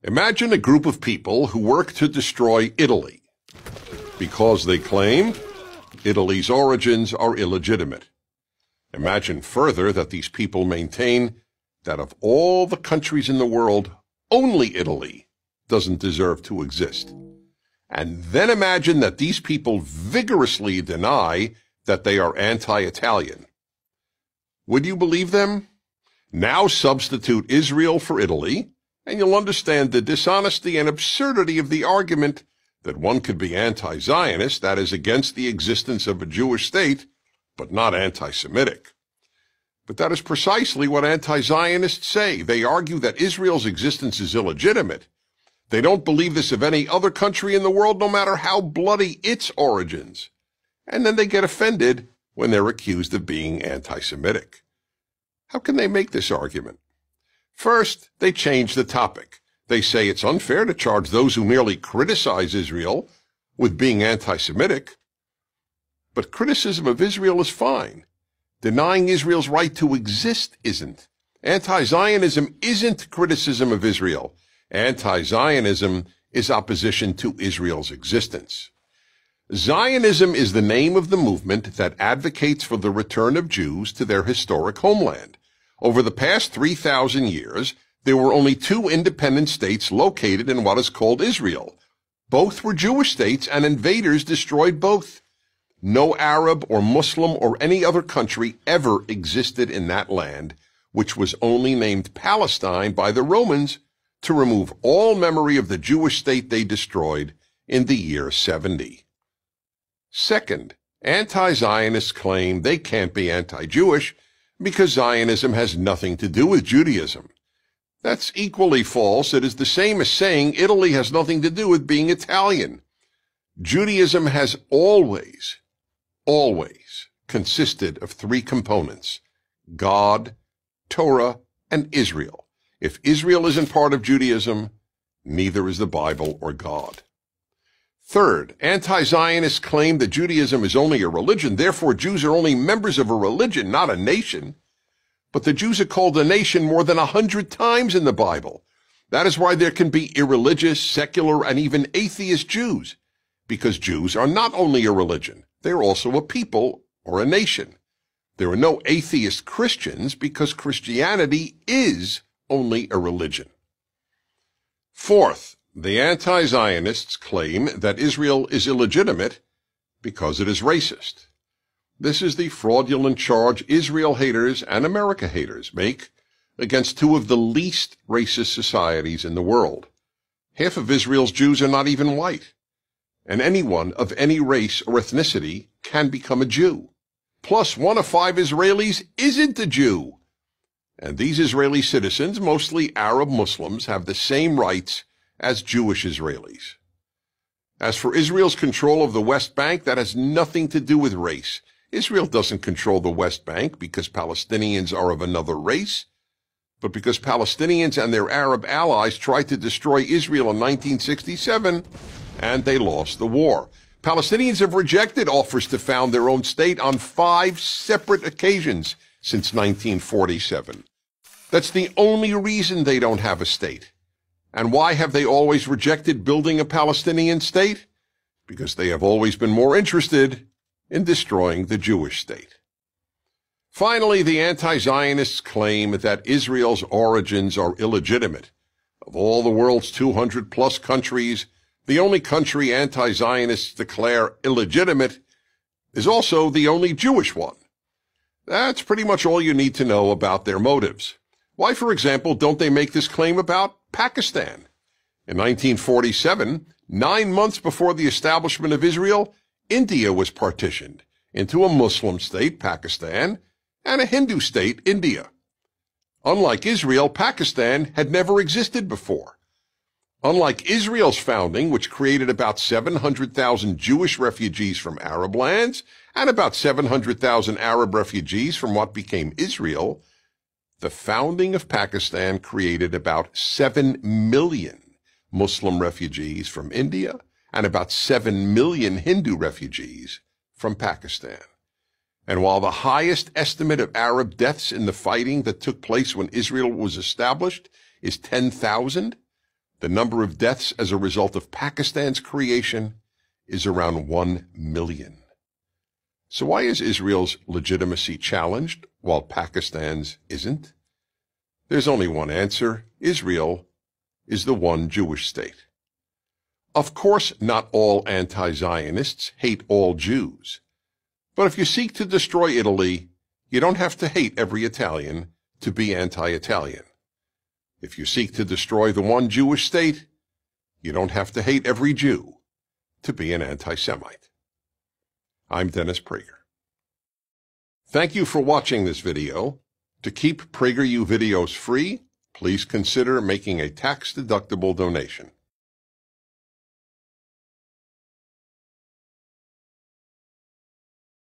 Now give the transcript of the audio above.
Imagine a group of people who work to destroy Italy because they claim Italy's origins are illegitimate. Imagine further that these people maintain that of all the countries in the world, only Italy doesn't deserve to exist. And then imagine that these people vigorously deny that they are anti-Italian. Would you believe them? Now substitute Israel for Italy, and you'll understand the dishonesty and absurdity of the argument that one could be anti-Zionist, that is, against the existence of a Jewish state, but not anti-Semitic. But that is precisely what anti-Zionists say. They argue that Israel's existence is illegitimate. They don't believe this of any other country in the world, no matter how bloody its origins. And then they get offended when they're accused of being anti-Semitic. How can they make this argument? First, they change the topic. They say it's unfair to charge those who merely criticize Israel with being anti-Semitic. But criticism of Israel is fine. Denying Israel's right to exist isn't. Anti-Zionism isn't criticism of Israel. Anti-Zionism is opposition to Israel's existence. Zionism is the name of the movement that advocates for the return of Jews to their historic homeland. Over the past 3,000 years, there were only two independent states located in what is called Israel. Both were Jewish states, and invaders destroyed both. No Arab or Muslim or any other country ever existed in that land, which was only named Palestine by the Romans to remove all memory of the Jewish state they destroyed in the year 70. Second, anti-Zionists claim they can't be anti-Jewish because Zionism has nothing to do with Judaism. That's equally false. It is the same as saying Italy has nothing to do with being Italian. Judaism has always consisted of three components: God, Torah, and Israel. If Israel isn't part of Judaism, neither is the Bible or God. Third, anti-Zionists claim that Judaism is only a religion, therefore Jews are only members of a religion, not a nation. But the Jews are called a nation more than 100 times in the Bible. That is why there can be irreligious, secular, and even atheist Jews, because Jews are not only a religion, they are also a people or a nation. There are no atheist Christians because Christianity is only a religion. Fourth, the anti-Zionists claim that Israel is illegitimate because it is racist. This is the fraudulent charge Israel haters and America haters make against two of the least racist societies in the world. Half of Israel's Jews are not even white, and anyone of any race or ethnicity can become a Jew. Plus, 1 of 5 Israelis isn't a Jew. And these Israeli citizens, mostly Arab Muslims, have the same rights as Jewish Israelis. As for Israel's control of the West Bank, that has nothing to do with race. Israel doesn't control the West Bank because Palestinians are of another race, but because Palestinians and their Arab allies tried to destroy Israel in 1967, and they lost the war. Palestinians have rejected offers to found their own state on 5 separate occasions since 1947. That's the only reason they don't have a state. And why have they always rejected building a Palestinian state? Because they have always been more interested in destroying the Jewish state. Finally, the anti-Zionists claim that Israel's origins are illegitimate. Of all the world's 200-plus countries, the only country anti-Zionists declare illegitimate is also the only Jewish one. That's pretty much all you need to know about their motives. Why, for example, don't they make this claim about Pakistan? In 1947, 9 months before the establishment of Israel, India was partitioned into a Muslim state, Pakistan, and a Hindu state, India. Unlike Israel, Pakistan had never existed before. Unlike Israel's founding, which created about 700,000 Jewish refugees from Arab lands and about 700,000 Arab refugees from what became Israel, the founding of Pakistan created about 7 million Muslim refugees from India and about 7 million Hindu refugees from Pakistan. And while the highest estimate of Arab deaths in the fighting that took place when Israel was established is 10,000, The number of deaths as a result of Pakistan's creation is around 1 million. So why is Israel's legitimacy challenged while Pakistan's isn't? There's only one answer. Israel is the one Jewish state. Of course, not all anti-Zionists hate all Jews. But if you seek to destroy Italy, you don't have to hate every Italian to be anti-Italian. If you seek to destroy the one Jewish state, you don't have to hate every Jew to be an anti-Semite. I'm Dennis Prager. Thank you for watching this video. To keep PragerU videos free, please consider making a tax-deductible donation.